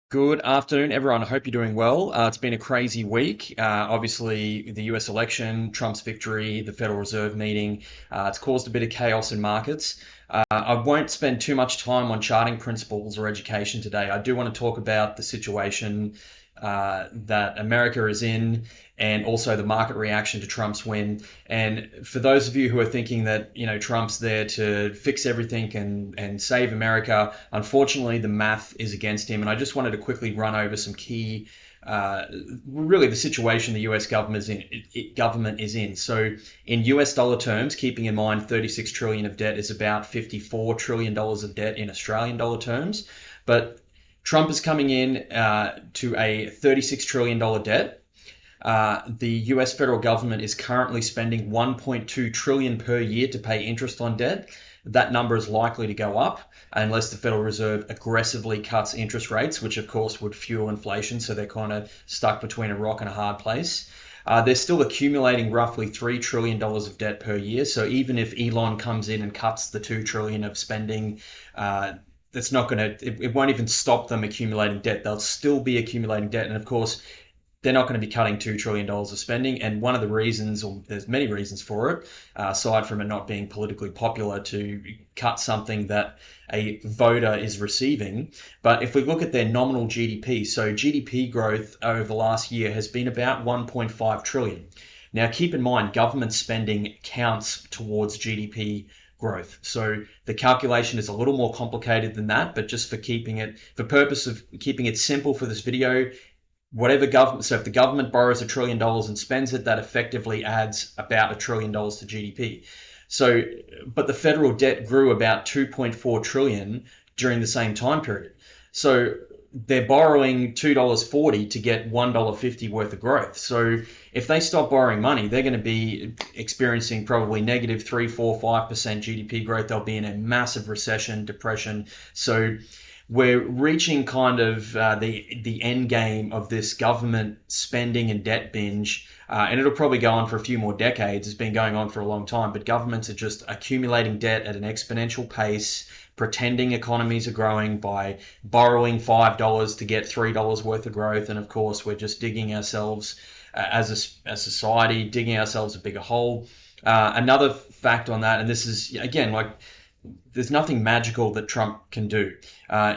Good afternoon, everyone. I hope you're doing well. It's been a crazy week. Obviously, the US election, Trump's victory, the Federal Reserve meeting, it's caused a bit of chaos in markets. I won't spend too much time on charting principles or education today. I do want to talk about the situation that America is in and also the market reaction to Trump's win. And for those of you who are thinking that, Trump's there to fix everything and save America, unfortunately, the math is against him. And I just wanted to quickly run over some key really the situation the US government is in. So in US dollar terms, keeping in mind 36 trillion of debt is about $54 trillion of debt in Australian dollar terms. But Trump is coming in to a $36 trillion debt. The US federal government is currently spending 1.2 trillion per year to pay interest on debt. That number is likely to go up unless the Federal Reserve aggressively cuts interest rates, which of course would fuel inflation. So they're kind of stuck between a rock and a hard place. They're still accumulating roughly $3 trillion of debt per year. So even if Elon comes in and cuts the $2 trillion of spending, that's not going to, it won't even stop them accumulating debt. They'll still be accumulating debt. And of course, they're not going to be cutting $2 trillion of spending. And one of the reasons, or there's many reasons for it, aside from it not being politically popular to cut something that a voter is receiving. But if we look at their nominal GDP, so GDP growth over the last year has been about 1.5 trillion. Now, keep in mind, government spending counts towards GDP growth. So the calculation is a little more complicated than that, but just for purpose of keeping it simple for this video, whatever government, so if the government borrows $1 trillion and spends it, that effectively adds about $1 trillion to GDP. So, but the federal debt grew about 2.4 trillion during the same time period. So they're borrowing $2.40 to get $1.50 worth of growth. So if they stop borrowing money, they're going to be experiencing probably negative 3, 4, 5% GDP growth. They'll be in a massive recession, depression. So we're reaching kind of the end game of this government spending and debt binge, and it'll probably go on for a few more decades. It's been going on for a long time, but governments are just accumulating debt at an exponential pace, pretending economies are growing by borrowing $5 to get $3 worth of growth. And of course, we're just digging ourselves as a society, digging ourselves a bigger hole. Another fact on that, and this is again like there's nothing magical that Trump can do.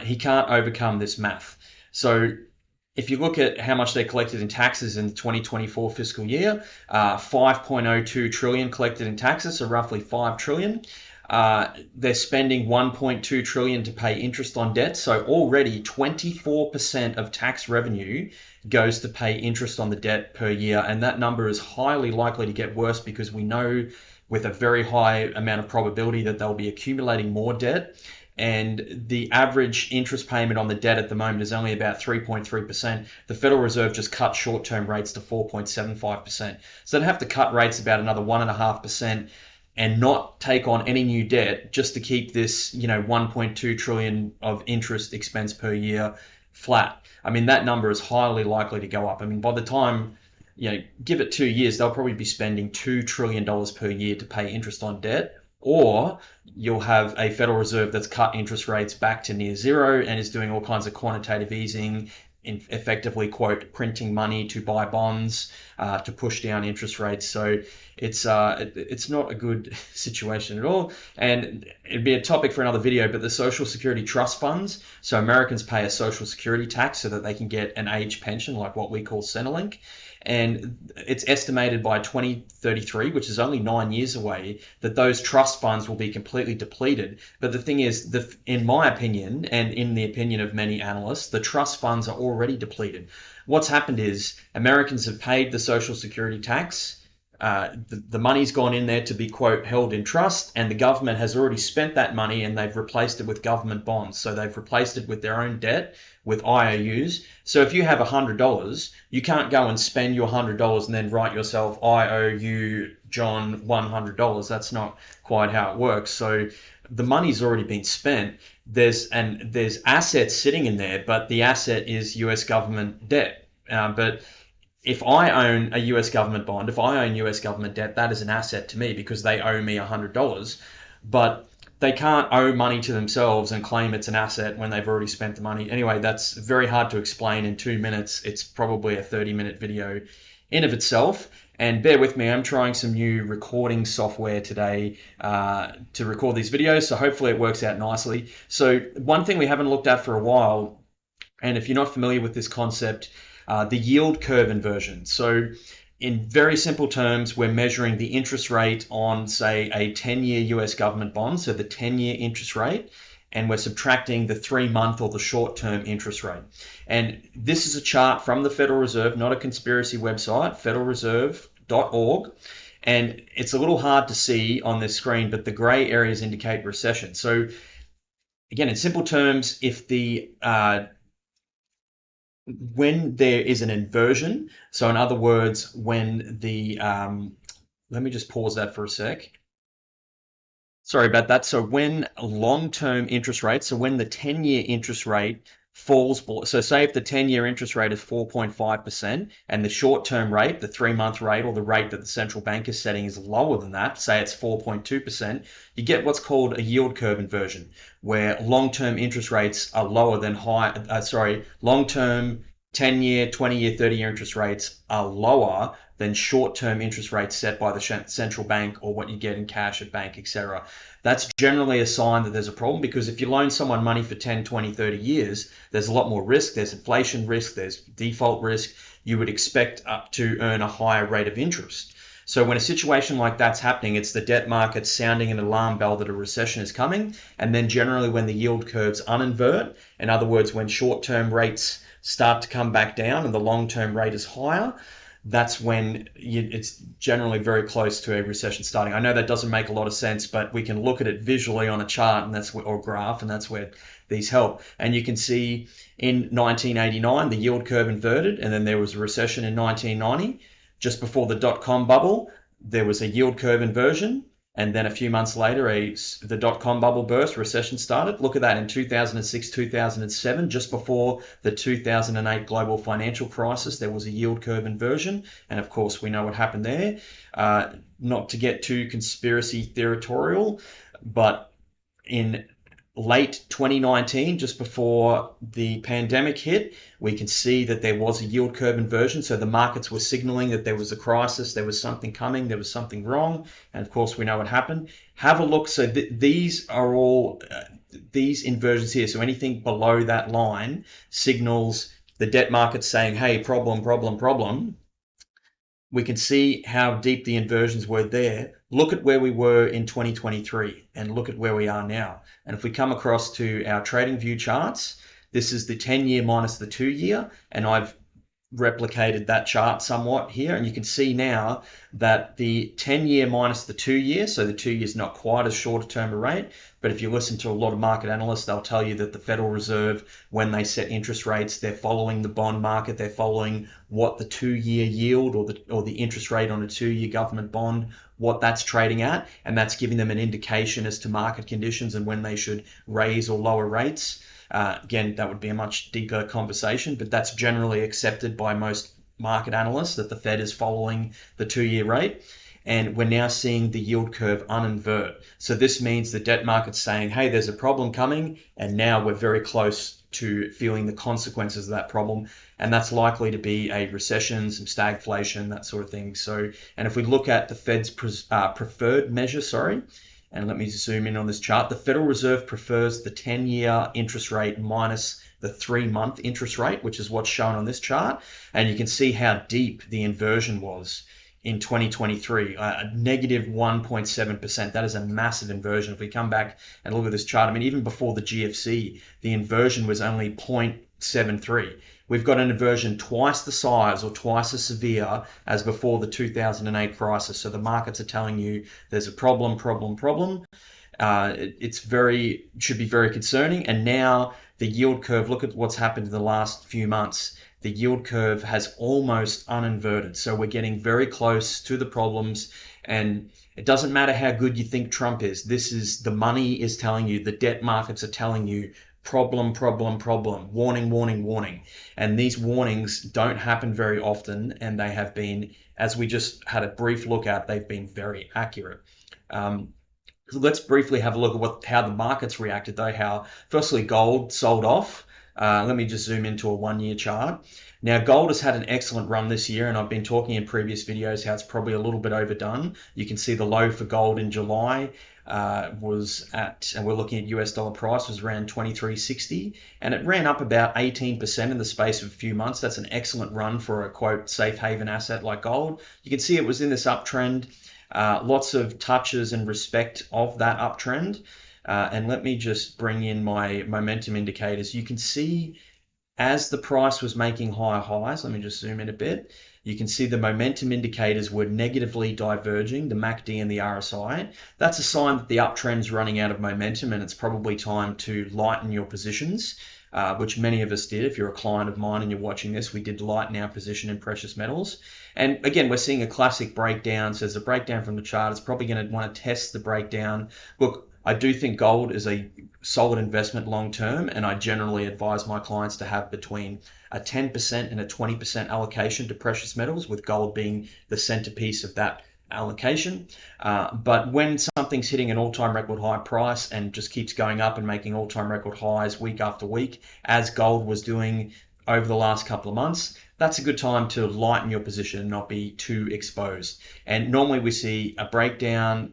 He can't overcome this math. So if you look at how much they collected in taxes in the 2024 fiscal year, 5.02 trillion collected in taxes, so roughly 5 trillion. They're spending 1.2 trillion to pay interest on debt. So already 24% of tax revenue goes to pay interest on the debt per year. And that number is highly likely to get worse because we know with a very high amount of probability that they'll be accumulating more debt. And the average interest payment on the debt at the moment is only about 3.3%. The Federal Reserve just cut short-term rates to 4.75%. So they'd have to cut rates about another 1.5% and not take on any new debt just to keep this, 1.2 trillion of interest expense per year flat. I mean, that number is highly likely to go up. I mean, by the time give it 2 years, they'll probably be spending $2 trillion per year to pay interest on debt, or you'll have a Federal Reserve that's cut interest rates back to near zero and is doing all kinds of quantitative easing, effectively, quote, printing money to buy bonds to push down interest rates. So it's not a good situation at all. And it'd be a topic for another video, but the Social Security trust funds, so Americans pay a Social Security tax so that they can get an age pension, like what we call Centrelink. And it's estimated by 2033, which is only 9 years away, that those trust funds will be completely depleted. But the thing is, in my opinion, and in the opinion of many analysts, the trust funds are already depleted. What's happened is Americans have paid the Social Security tax. The money's gone in there to be, quote, held in trust, and the government has already spent that money and they've replaced it with government bonds. So they've replaced it with their own debt, with IOUs. So if you have $100, you can't go and spend your $100 and then write yourself, I owe you, John, $100. That's not quite how it works. So the money's already been spent. There's assets sitting in there, but the asset is US government debt. But if I own a US government bond, if I own US government debt, that is an asset to me because they owe me $100. But they can't owe money to themselves and claim it's an asset when they've already spent the money. Anyway, that's very hard to explain in 2 minutes. It's probably a 30-minute video in of itself. And bear with me, I'm trying some new recording software today to record these videos, so hopefully it works out nicely. So one thing we haven't looked at for a while, and if you're not familiar with this concept, the yield curve inversion. So in very simple terms, we're measuring the interest rate on, say, a 10-year US government bond, so the 10-year interest rate, and we're subtracting the 3-month or the short-term interest rate. And this is a chart from the Federal Reserve, not a conspiracy website, federalreserve.org. And it's a little hard to see on this screen, but the gray areas indicate recession. So again, in simple terms, if the when there is an inversion, so in other words, when the, let me just pause that for a sec. Sorry about that. So when long-term interest rates, so when the 10-year interest rate falls below, so say if the 10-year interest rate is 4.5% and the short-term rate, the 3-month rate, or the rate that the central bank is setting is lower than that, say it's 4.2%, you get what's called a yield curve inversion, where long-term interest rates are lower than long-term 10-year, 20-year, 30-year interest rates are lower than short-term interest rates set by the central bank or what you get in cash at bank, etc. That's generally a sign that there's a problem, because if you loan someone money for 10, 20, 30 years, there's a lot more risk. There's inflation risk, there's default risk. You would expect up to earn a higher rate of interest. So when a situation like that's happening, it's the debt market sounding an alarm bell that a recession is coming. And then generally when the yield curves uninvert, in other words, when short-term rates start to come back down and the long-term rate is higher, that's when it's generally very close to a recession starting. I know that doesn't make a lot of sense, but we can look at it visually on a chart, and that's where, or graph, and that's where these help. And you can see in 1989 the yield curve inverted, and then there was a recession in 1990. Just before the dot-com bubble, there was a yield curve inversion. And then a few months later, the dot-com bubble burst, recession started. Look at that in 2006, 2007, just before the 2008 global financial crisis, there was a yield curve inversion. And of course, we know what happened there. Not to get too conspiracy theoritorial, but in late 2019, just before the pandemic hit, we can see that there was a yield curve inversion. So the markets were signaling that there was a crisis, there was something coming, there was something wrong. And of course, we know what happened. Have a look. So these are all these inversions here. So anything below that line signals the debt market saying, hey, problem, problem, problem. We can see how deep the inversions were there. Look at where we were in 2023 and look at where we are now. And if we come across to our TradingView charts, this is the 10-year minus the 2-year, and I've replicated that chart somewhat here, and you can see now that the 10-year minus the 2-year, so the 2 years not quite as short a term a rate, but if you listen to a lot of market analysts, they'll tell you that the Federal Reserve, when they set interest rates, they're following the bond market, they're following what the 2-year yield or the interest rate on a 2-year government bond, what that's trading at, and that's giving them an indication as to market conditions and when they should raise or lower rates. Again, that would be a much deeper conversation, but that's generally accepted by most market analysts that the Fed is following the 2-year rate. And we're now seeing the yield curve uninvert. So this means the debt market's saying, hey, there's a problem coming, and now we're very close to feeling the consequences of that problem. And that's likely to be a recession, some stagflation, that sort of thing. So, and if we look at the Fed's preferred measure, and let me zoom in on this chart. The Federal Reserve prefers the 10-year interest rate minus the 3-month interest rate, which is what's shown on this chart. And you can see how deep the inversion was in 2023, negative 1.7%. That is a massive inversion. If we come back and look at this chart, I mean, even before the GFC, the inversion was only 0.73. We've got an inversion twice the size or twice as severe as before the 2008 crisis. So the markets are telling you there's a problem. Should be very concerning. And now the yield curve, look at what's happened in the last few months. The yield curve has almost uninverted. So we're getting very close to the problems, and it doesn't matter how good you think Trump is. The money is telling you, the debt markets are telling you, problem, warning. And these warnings don't happen very often, and they have been, as we just had a brief look at, they've been very accurate. Let's briefly have a look at how the markets reacted though. How firstly gold sold off. Let me just zoom into a 1 year chart. Now gold has had an excellent run this year, and I've been talking in previous videos how it's probably a little bit overdone. You can see the low for gold in July was at, and we're looking at US dollar price, was around 23.60, and it ran up about 18% in the space of a few months. That's an excellent run for a quote safe haven asset like gold. You can see it was in this uptrend. Lots of touches and respect of that uptrend. And let me just bring in my momentum indicators. You can see as the price was making higher highs, let me just zoom in a bit. You can see the momentum indicators were negatively diverging, the MACD and the RSI. That's a sign that the uptrend's running out of momentum and it's probably time to lighten your positions, which many of us did. If you're a client of mine and you're watching this, we did lighten our position in precious metals. And again, we're seeing a classic breakdown. So there's a breakdown from the chart. It's probably going to want to test the breakdown. Look, I do think gold is a solid investment long term, and I generally advise my clients to have between a 10% and a 20% allocation to precious metals, with gold being the centerpiece of that allocation. But when something's hitting an all-time record high price and just keeps going up and making all-time record highs week after week, as gold was doing over the last couple of months, that's a good time to lighten your position and not be too exposed. And normally we see a breakdown,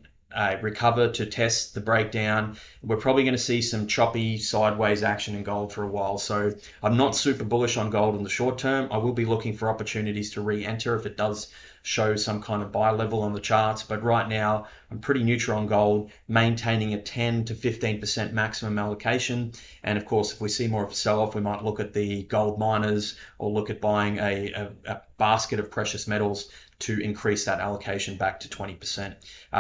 recover to test the breakdown. We're probably going to see some choppy sideways action in gold for a while. So I'm not super bullish on gold in the short term. I will be looking for opportunities to re-enter if it does show some kind of buy level on the charts. But right now, I'm pretty neutral on gold, maintaining a 10 to 15% maximum allocation. And of course, if we see more of a sell-off, we might look at the gold miners or look at buying a basket of precious metals to increase that allocation back to 20%.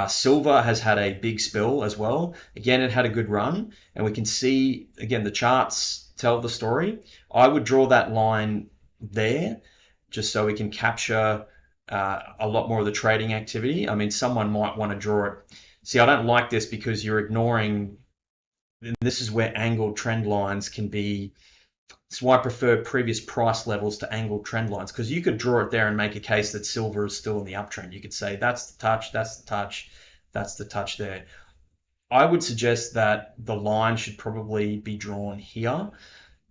Silver has had a big spill as well. Again, it had a good run, and we can see, again, the charts tell the story. I would draw that line there just so we can capture a lot more of the trading activity. I mean, someone might want to draw it. See, I don't like this because you're ignoring, and this is where angled trend lines can be. That's why I prefer previous price levels to angled trend lines, because you could draw it there and make a case that silver is still in the uptrend. You could say that's the touch, that's the touch, that's the touch there. I would suggest that the line should probably be drawn here,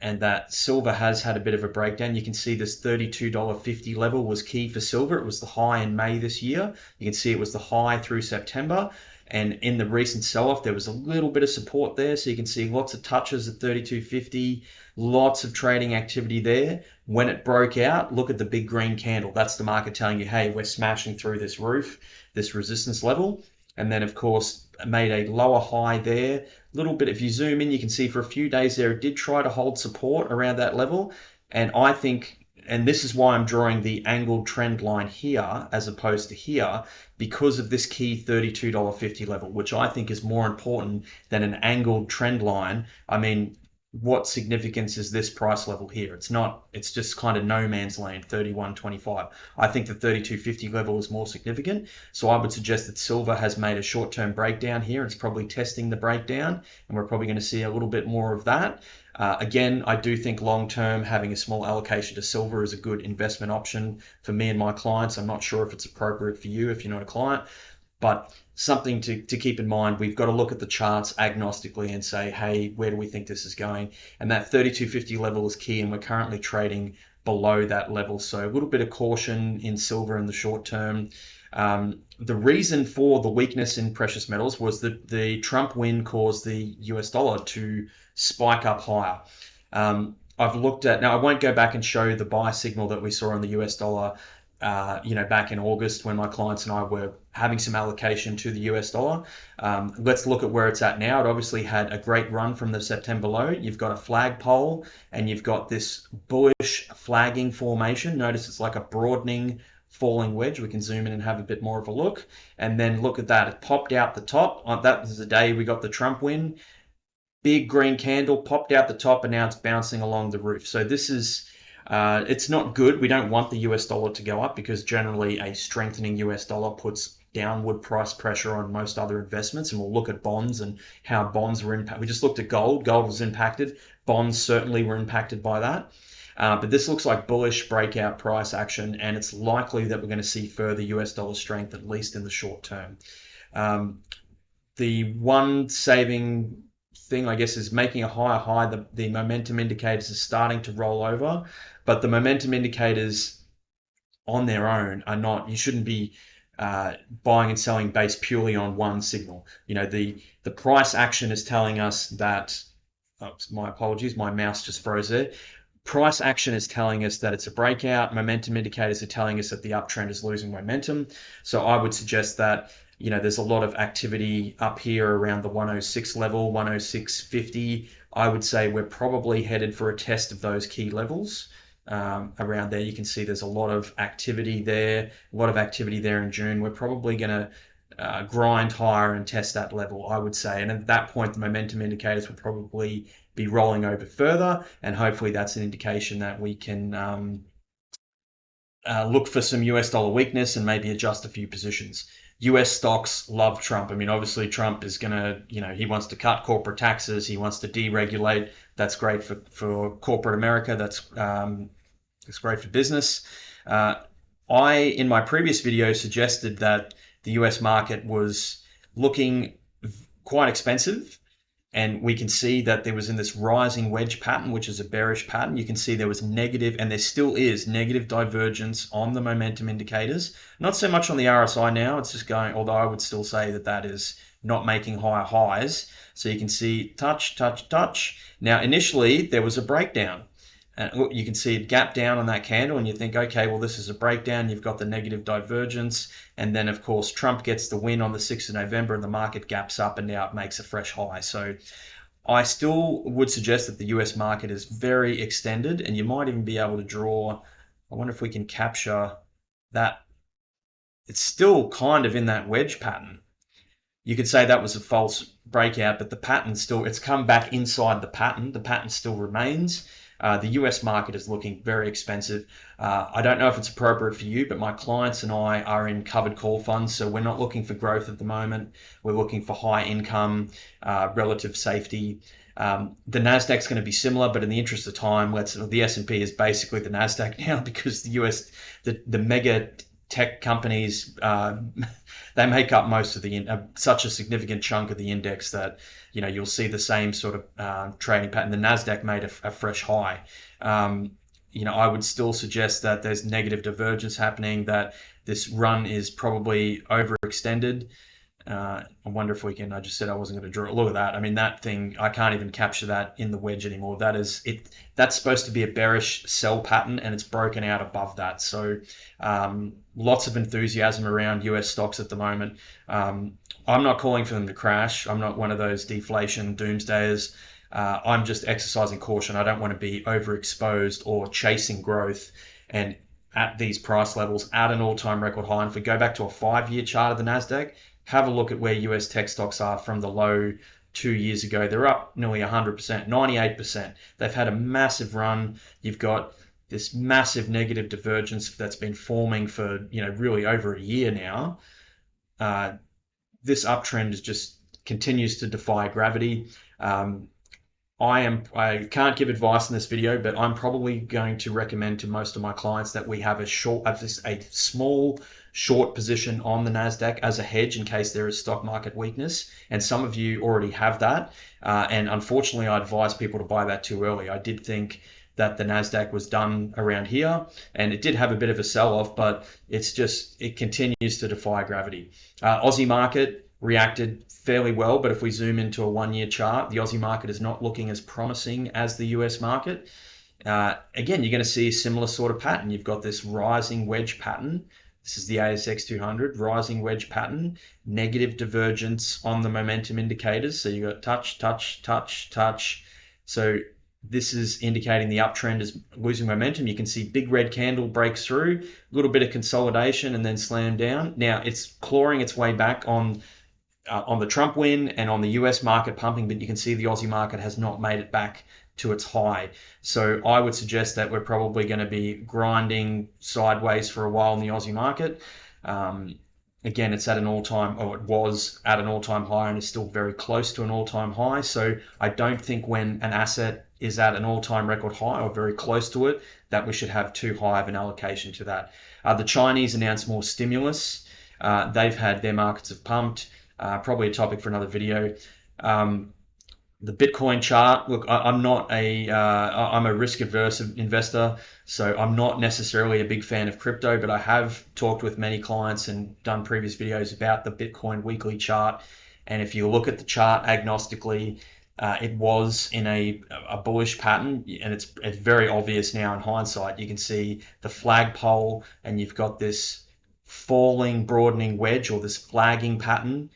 and that silver has had a bit of a breakdown. You can see this $32.50 level was key for silver. It was the high in May this year. You can see it was the high through September. And in the recent sell-off, there was a little bit of support there. So you can see lots of touches at 32.50, lots of trading activity there. When it broke out, look at the big green candle. That's the market telling you, hey, we're smashing through this roof, this resistance level. And then, of course, made a lower high there. A little bit, if you zoom in, you can see for a few days there, it did try to hold support around that level. And I think, and this is why I'm drawing the angled trend line here as opposed to here, because of this key $32.50 level, which I think is more important than an angled trend line. I mean, what significance is this price level here? It's not, it's just kind of no man's land, 31.25. I think the 32.50 level is more significant. So I would suggest that silver has made a short-term breakdown here. It's probably testing the breakdown, and we're probably going to see a little bit more of that. Again, I do think long-term having a small allocation to silver is a good investment option for me and my clients. I'm not sure if it's appropriate for you if you're not a client, but something to keep in mind. We've got to look at the charts agnostically and say, hey, where do we think this is going? And that 32.50 level is key, and we're currently trading below that level. So a little bit of caution in silver in the short term. The reason for the weakness in precious metals was that the Trump win caused the US dollar to spike up higher. I've looked at, now I won't go back and show the buy signal that we saw on the US dollar back in August when my clients and I were having some allocation to the US dollar. Let's look at where it's at now. It obviously had a great run from the September low. You've got a flagpole and you've got this bullish flagging formation. Notice it's like a broadening falling wedge. We can zoom in and have a bit more of a look. And then look at that. It popped out the top. That was the day we got the Trump win. Big green candle popped out the top, and now it's bouncing along the roof. So this is it's not good. We don't want the US dollar to go up because generally a strengthening US dollar puts downward price pressure on most other investments. And we'll look at bonds and how bonds were impacted. We just looked at gold. Gold was impacted. Bonds certainly were impacted by that. But this looks like bullish breakout price action, and it's likely that we're going to see further US dollar strength, at least in the short term. The one saving thing, I guess, is making a higher high. The momentum indicators are starting to roll over, but the momentum indicators on their own are not, you shouldn't be buying and selling based purely on one signal. The price action is telling us that, oops, my apologies, my mouse just froze there. Price action is telling us that it's a breakout. Momentum indicators are telling us that the uptrend is losing momentum. So I would suggest that, there's a lot of activity up here around the 106 level, 106.50. I would say we're probably headed for a test of those key levels. Around there, you can see there's a lot of activity there, in June. We're probably going to grind higher and test that level, I would say. And at that point, the momentum indicators will probably be rolling over further, and hopefully that's an indication that we can look for some US dollar weakness and maybe adjust a few positions. US stocks love Trump. I mean, obviously Trump is going to, he wants to cut corporate taxes. He wants to deregulate. That's great for corporate America. That's great for business. In my previous video, suggested that the US market was looking quite expensive, and we can see that there was in this rising wedge pattern, which is a bearish pattern. You can see there was negative, and there still is negative divergence on the momentum indicators. Not so much on the RSI now, it's just going, although I would still say that that is not making higher highs. So you can see touch, touch, touch. Now, initially, there was a breakdown. And you can see it gap down on that candle, and you think, okay, well, this is a breakdown. You've got the negative divergence. And then, of course, Trump gets the win on the 6th of November, and the market gaps up, and now it makes a fresh high. So I still would suggest that the US market is very extended, and you might even be able to draw. I wonder if we can capture that. It's still kind of in that wedge pattern. You could say that was a false breakout, but the pattern still, it's come back inside the pattern. The pattern still remains. The US market is looking very expensive. I don't know if it's appropriate for you, but my clients and I are in covered call funds, so we're not looking for growth at the moment. We're looking for high income, relative safety. The Nasdaq's going to be similar, but in the interest of time, the S&P is basically the Nasdaq now, because the mega tech companies, they make up most of such a significant chunk of the index that you'll see the same sort of trading pattern. The Nasdaq made a fresh high. I would still suggest that there's negative divergence happening, that this run is probably overextended. I wonder if we can, I just said I wasn't going to draw. Look at that. I mean, that thing, I can't even capture that in the wedge anymore. That is it. That's supposed to be a bearish sell pattern, and it's broken out above that. So lots of enthusiasm around US stocks at the moment. I'm not calling for them to crash. I'm not one of those deflation doomsdayers. I'm just exercising caution. I don't want to be overexposed or chasing growth, and at these price levels at an all-time record high. And if we go back to a 5-year chart of the Nasdaq, have a look at where US tech stocks are from the low 2 years ago. They're up nearly 100%, 98%. They've had a massive run. You've got this massive negative divergence that's been forming for really over a year now. This uptrend is just continues to defy gravity. I can't give advice in this video, but I'm probably going to recommend to most of my clients that we have a small short position on the Nasdaq as a hedge in case there is stock market weakness. And some of you already have that. And unfortunately, I advise people to buy that too early. I did think that the Nasdaq was done around here, and it did have a bit of a sell-off, but it continues to defy gravity. Aussie market reacted fairly well, but if we zoom into a 1-year chart, the Aussie market is not looking as promising as the US market. Again, you're going to see a similar sort of pattern. You've got this rising wedge pattern. This is the ASX 200, rising wedge pattern, negative divergence on the momentum indicators. So you've got touch, touch, touch, touch. So this is indicating the uptrend is losing momentum. You can see big red candle breaks through, a little bit of consolidation, and then slam down. Now it's clawing its way back on the Trump win and on the US market pumping, but you can see the Aussie market has not made it back to its high. So I would suggest that we're probably going to be grinding sideways for a while in the Aussie market. Again, it's at an all-time, or it was at an all-time high, and is still very close to an all-time high. So I don't think when an asset is at an all-time record high or very close to it, that we should have too high of an allocation to that. The Chinese announced more stimulus. They've had their markets have pumped. Probably a topic for another video. Um, the Bitcoin chart. Look, I'm not I'm a risk averse investor, so I'm not necessarily a big fan of crypto, but I have talked with many clients and done previous videos about the Bitcoin weekly chart. And if you look at the chart agnostically, it was in a bullish pattern, and it's very obvious now in hindsight. You can see the flagpole, and you've got this falling, broadening wedge, or this flagging pattern,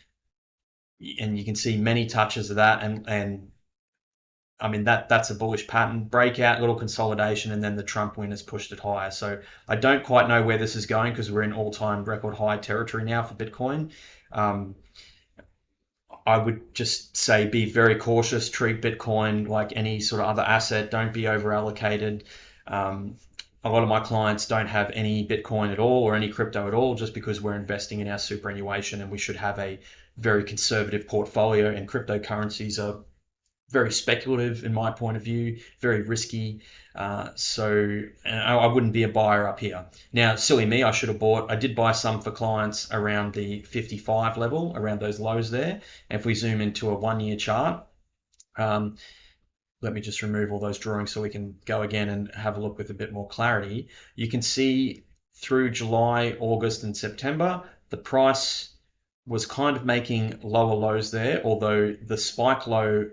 and you can see many touches of that, and I mean that's a bullish pattern breakout, little consolidation, and then the Trump win has pushed it higher. So I don't quite know where this is going because we're in all-time record high territory now for Bitcoin. Um, I would just say be very cautious. Treat Bitcoin like any sort of other asset. Don't be over allocated. Um, a lot of my clients don't have any Bitcoin at all or any crypto at all just because we're investing in our superannuation, and we should have a very conservative portfolio, and cryptocurrencies are very speculative in my point of view, very risky. So I wouldn't be a buyer up here. Now, silly me, I should have bought. I did buy some for clients around the 55 level, around those lows there. And if we zoom into a 1 year chart, um, let me just remove all those drawings so we can go again and have a look with a bit more clarity. You can see through July, August, and September, the price was kind of making lower lows there, although the spike low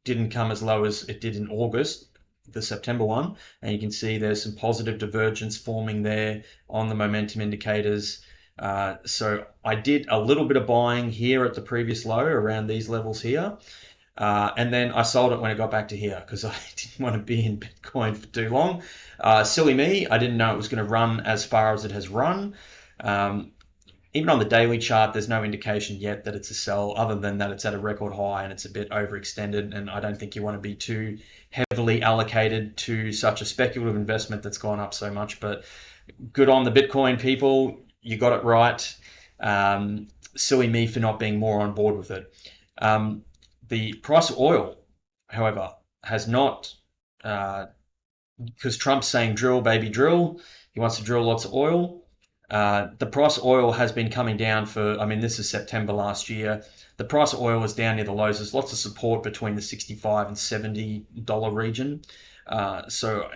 didn't come as low as it did in August, the September one. And you can see there's some positive divergence forming there on the momentum indicators. So I did a little bit of buying here at the previous low around these levels here. And then I sold it when it got back to here because I didn't want to be in Bitcoin for too long. Silly me, I didn't know it was going to run as far as it has run. Um, Even on the daily chart, there's no indication yet that it's a sell, other than that it's at a record high and it's a bit overextended. And I don't think you want to be too heavily allocated to such a speculative investment that's gone up so much. But good on the Bitcoin people, you got it right. Silly me for not being more on board with it. The price of oil, however, has not, because Trump's saying drill, baby, drill. He wants to drill lots of oil. The price of oil has been coming down for, I mean, this is September last year. The price of oil is down near the lows. There's lots of support between the 65 and $70 region. So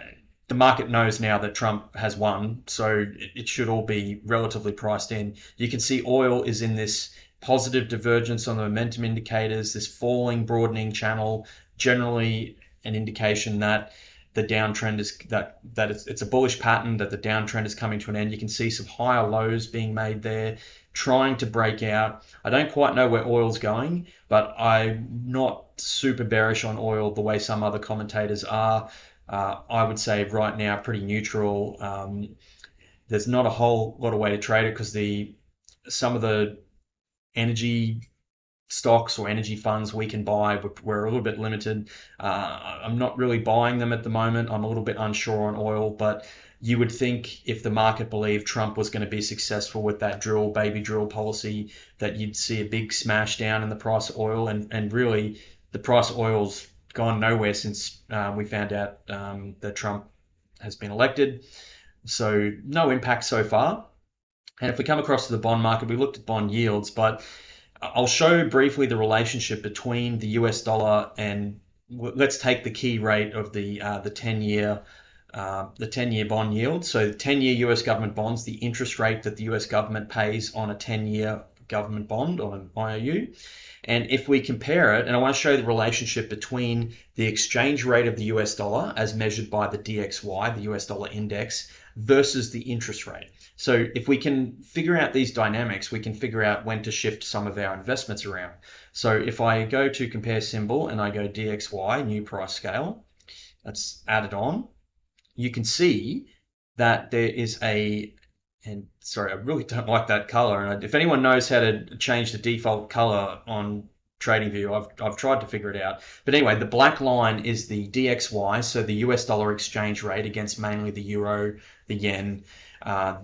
the market knows now that Trump has won, so it should all be relatively priced in. You can see oil is in this positive divergence on the momentum indicators, this falling, broadening channel, generally an indication that the downtrend is that it's a bullish pattern, that the downtrend is coming to an end. You can see some higher lows being made there, trying to break out. I don't quite know where oil's going, but I'm not super bearish on oil the way some other commentators are. I would say right now pretty neutral. There's not a whole lot of way to trade it because some of the energy stocks or energy funds we can buy, we're a little bit limited. I'm not really buying them at the moment. I'm a little bit unsure on oil, but you would think if the market believed Trump was going to be successful with that drill, baby drill policy, that you'd see a big smash down in the price of oil. And really, the price of oil's gone nowhere since we found out that Trump has been elected. So no impact so far. And if we come across to the bond market, we looked at bond yields, but I'll show briefly the relationship between the US dollar and let's take the key rate of the 10-year bond yield. So 10-year US government bonds, the interest rate that the US government pays on a 10-year government bond on an IOU. And if we compare it, and I want to show the relationship between the exchange rate of the US dollar as measured by the DXY, the US dollar index, versus the interest rate. So if we can figure out these dynamics, we can figure out when to shift some of our investments around. So if I go to compare symbol and I go DXY, new price scale, that's added on, you can see that there is and sorry, I really don't like that color. And if anyone knows how to change the default color on TradingView, I've tried to figure it out. But anyway, the black line is the DXY, so the US dollar exchange rate against mainly the euro, the yen,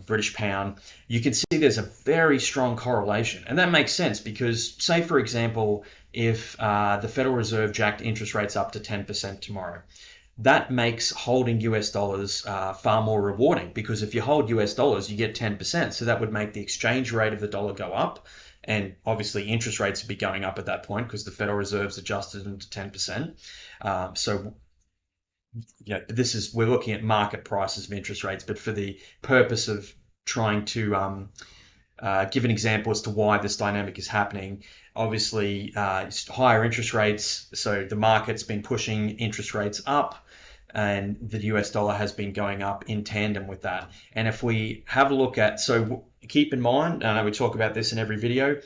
British pound. You can see there's a very strong correlation. And that makes sense because, say, for example, if the Federal Reserve jacked interest rates up to 10% tomorrow, that makes holding US dollars far more rewarding because if you hold US dollars, you get 10%. So that would make the exchange rate of the dollar go up and obviously interest rates would be going up at that point because the Federal Reserve's adjusted them to 10%. So we're looking at market prices of interest rates, but for the purpose of trying to give an example as to why this dynamic is happening. Obviously, higher interest rates, so the market's been pushing interest rates up, and the US dollar has been going up in tandem with that. And if we have a look at, so keep in mind, I know we talk about this in every video,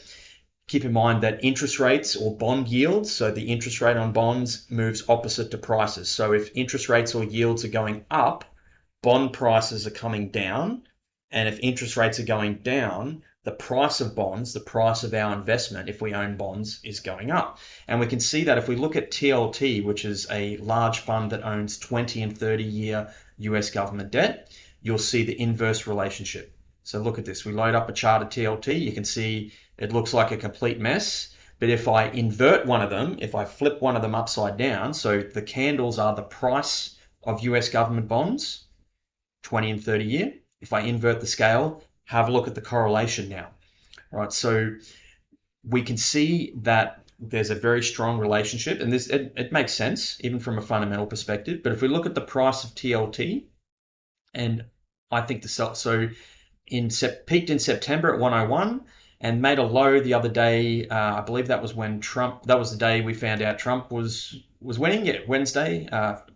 keep in mind that interest rates or bond yields, so the interest rate on bonds moves opposite to prices. So if interest rates or yields are going up, bond prices are coming down. And if interest rates are going down, the price of bonds, the price of our investment, if we own bonds, is going up. And we can see that if we look at TLT, which is a large fund that owns 20 and 30-year US government debt, you'll see the inverse relationship. So look at this. We load up a chart of TLT. You can see it looks like a complete mess. But if I invert one of them, if I flip one of them upside down, so the candles are the price of US government bonds, 20 and 30 year. If I invert the scale, have a look at the correlation now. Right, so we can see that there's a very strong relationship, and it makes sense even from a fundamental perspective. But if we look at the price of TLT, and I think peaked in September at 101 and made a low the other day. I believe that was when that was the day we found out Trump was winning. Yeah, Wednesday,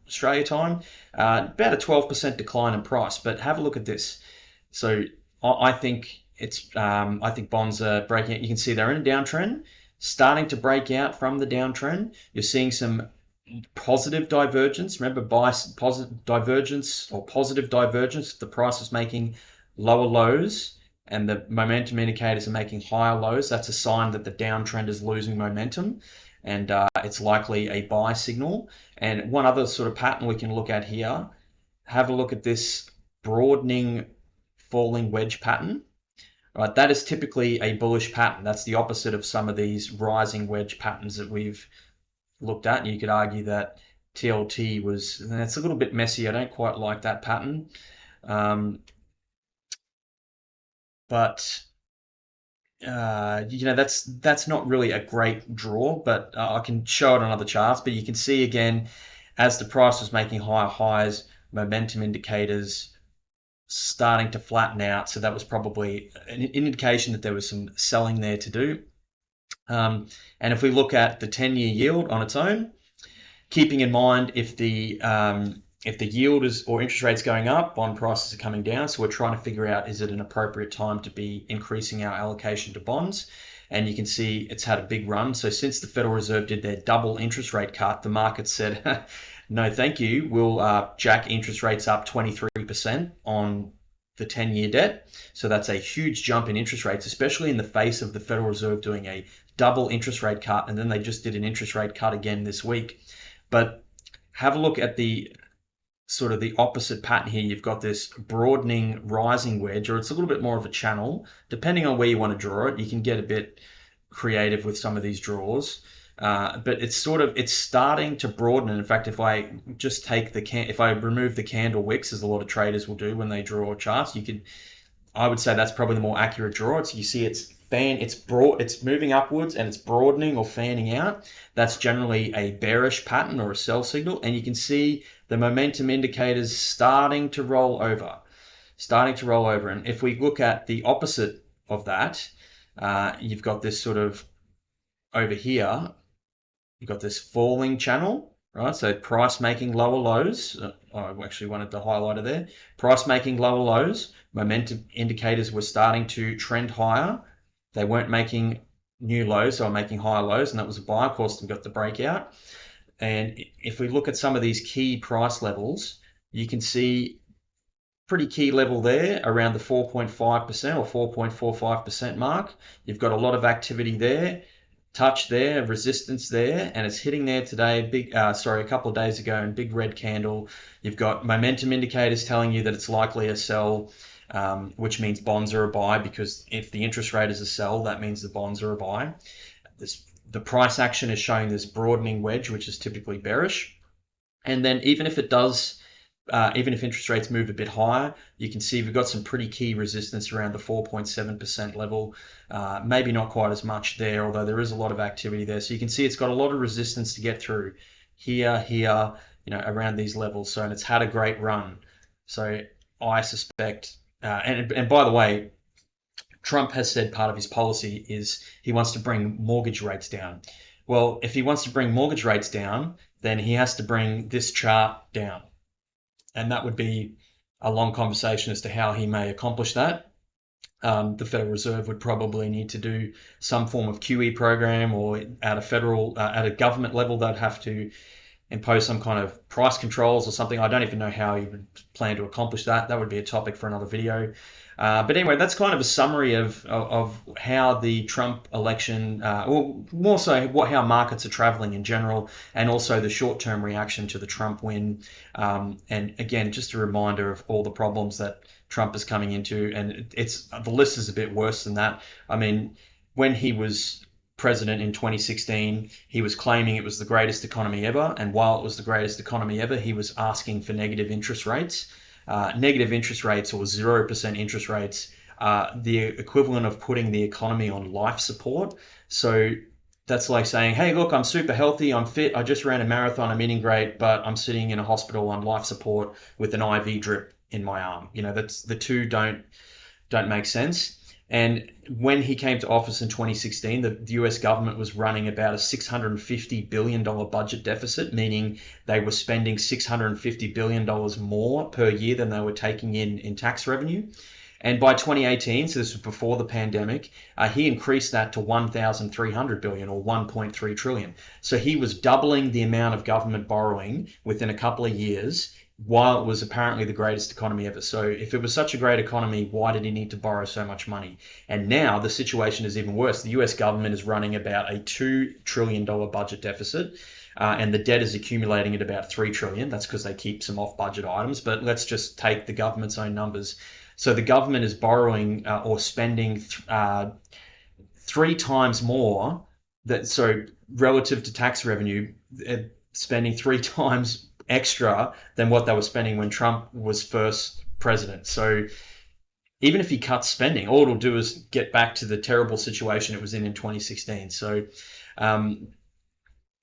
Australia time. About a 12% decline in price. But have a look at this. So I think I think bonds are breaking out. You can see they're in a downtrend, starting to break out from the downtrend. You're seeing some positive divergence. Remember, positive divergence or positive divergence. The price is making lower lows and the momentum indicators are making higher lows. That's a sign that the downtrend is losing momentum, and it's likely a buy signal. And one other sort of pattern we can look at here, have a look at this broadening falling wedge pattern. Right, that is typically a bullish pattern. That's the opposite of some of these rising wedge patterns that we've looked at. You could argue that TLT it's a little bit messy. I don't quite like that pattern. But that's not really a great draw, but I can show it on other charts. But you can see again, as the price was making higher highs, momentum indicators starting to flatten out. So that was probably an indication that there was some selling there to do. And if we look at the 10-year yield on its own, keeping in mind if the yield or interest rates going up, bond prices are coming down. So we're trying to figure out, is it an appropriate time to be increasing our allocation to bonds? And you can see it's had a big run. So since the Federal Reserve did their double interest rate cut, the market said, no, thank you. We'll jack interest rates up 23% on the 10-year debt. So that's a huge jump in interest rates, especially in the face of the Federal Reserve doing a double interest rate cut. And then they just did an interest rate cut again this week. But have a look at the sort of the opposite pattern here. You've got this broadening rising wedge, or it's a little bit more of a channel. Depending on where you want to draw it, you can get a bit creative with some of these draws. But it's starting to broaden. And in fact, if I just take if I remove the candle wicks, as a lot of traders will do when they draw charts, I would say that's probably the more accurate draw. You see it's moving upwards and it's broadening or fanning out. That's generally a bearish pattern or a sell signal. And you can see the momentum indicators starting to roll over. And if we look at the opposite of that, you've got this sort of over here, you've got this falling channel, right? So price making lower lows. I actually wanted the highlighter there. Price making lower lows. Momentum indicators were starting to trend higher. They weren't making new lows, so I'm making higher lows, and that was a buy. Of course, we got the breakout. And if we look at some of these key price levels, you can see pretty key level there around the 4.5% or 4.45% mark. You've got a lot of activity there, touch there, resistance there, and it's hitting there today, a couple of days ago, in big red candle. You've got momentum indicators telling you that it's likely a sell, which means bonds are a buy, because if the interest rate is a sell, that means the bonds are a buy. The price action is showing this broadening wedge, which is typically bearish. And then even if it does even if interest rates move a bit higher, you can see we've got some pretty key resistance around the 4.7% level. Maybe not quite as much there, although there is a lot of activity there. So you can see it's got a lot of resistance to get through here, around these levels. So, and it's had a great run. So I suspect, and by the way, Trump has said part of his policy is he wants to bring mortgage rates down. Well, if he wants to bring mortgage rates down, then he has to bring this chart down. And that would be a long conversation as to how he may accomplish that. The Federal Reserve would probably need to do some form of QE program, or at a government level, they'd have to impose some kind of price controls or something. I don't even know how he would plan to accomplish that. That would be a topic for another video. But anyway, that's kind of a summary of how the Trump election, or more so how markets are traveling in general, and also the short-term reaction to the Trump win. And again, just a reminder of all the problems that Trump is coming into, and the list is a bit worse than that. I mean, when he was president in 2016, he was claiming it was the greatest economy ever, and while it was the greatest economy ever, he was asking for negative interest rates. Negative interest rates, or 0% interest rates, the equivalent of putting the economy on life support. So that's like saying, hey, look, I'm super healthy, I'm fit, I just ran a marathon, I'm eating great, but I'm sitting in a hospital on life support with an IV drip in my arm. That's the two don't make sense. And when he came to office in 2016, the US government was running about a $650 billion budget deficit, meaning they were spending $650 billion more per year than they were taking in tax revenue. And by 2018, so this was before the pandemic, he increased that to 1,300 billion, or 1.3 trillion. So he was doubling the amount of government borrowing within a couple of years, while it was apparently the greatest economy ever. So if it was such a great economy, why did he need to borrow so much money? And now the situation is even worse. The US government is running about a $2 trillion budget deficit, and the debt is accumulating at about 3 trillion. That's because they keep some off-budget items, but let's just take the government's own numbers. So the government is borrowing or spending 3 times more, relative to tax revenue, spending 3 times extra than what they were spending when Trump was first president. So even if he cuts spending, all it'll do is get back to the terrible situation it was in 2016. So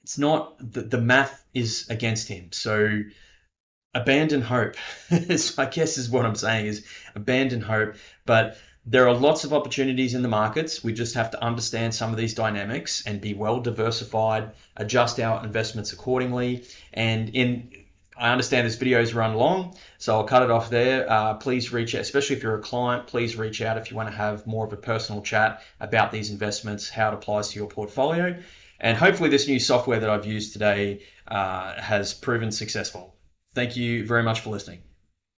it's not, the math is against him. So abandon hope, I guess is what I'm saying, is abandon hope. But there are lots of opportunities in the markets. We just have to understand some of these dynamics and be well diversified, adjust our investments accordingly. And I understand this video is run long, so I'll cut it off there. Please reach out, especially if you're a client, please reach out if you want to have more of a personal chat about these investments, how it applies to your portfolio. And hopefully this new software that I've used today has proven successful. Thank you very much for listening.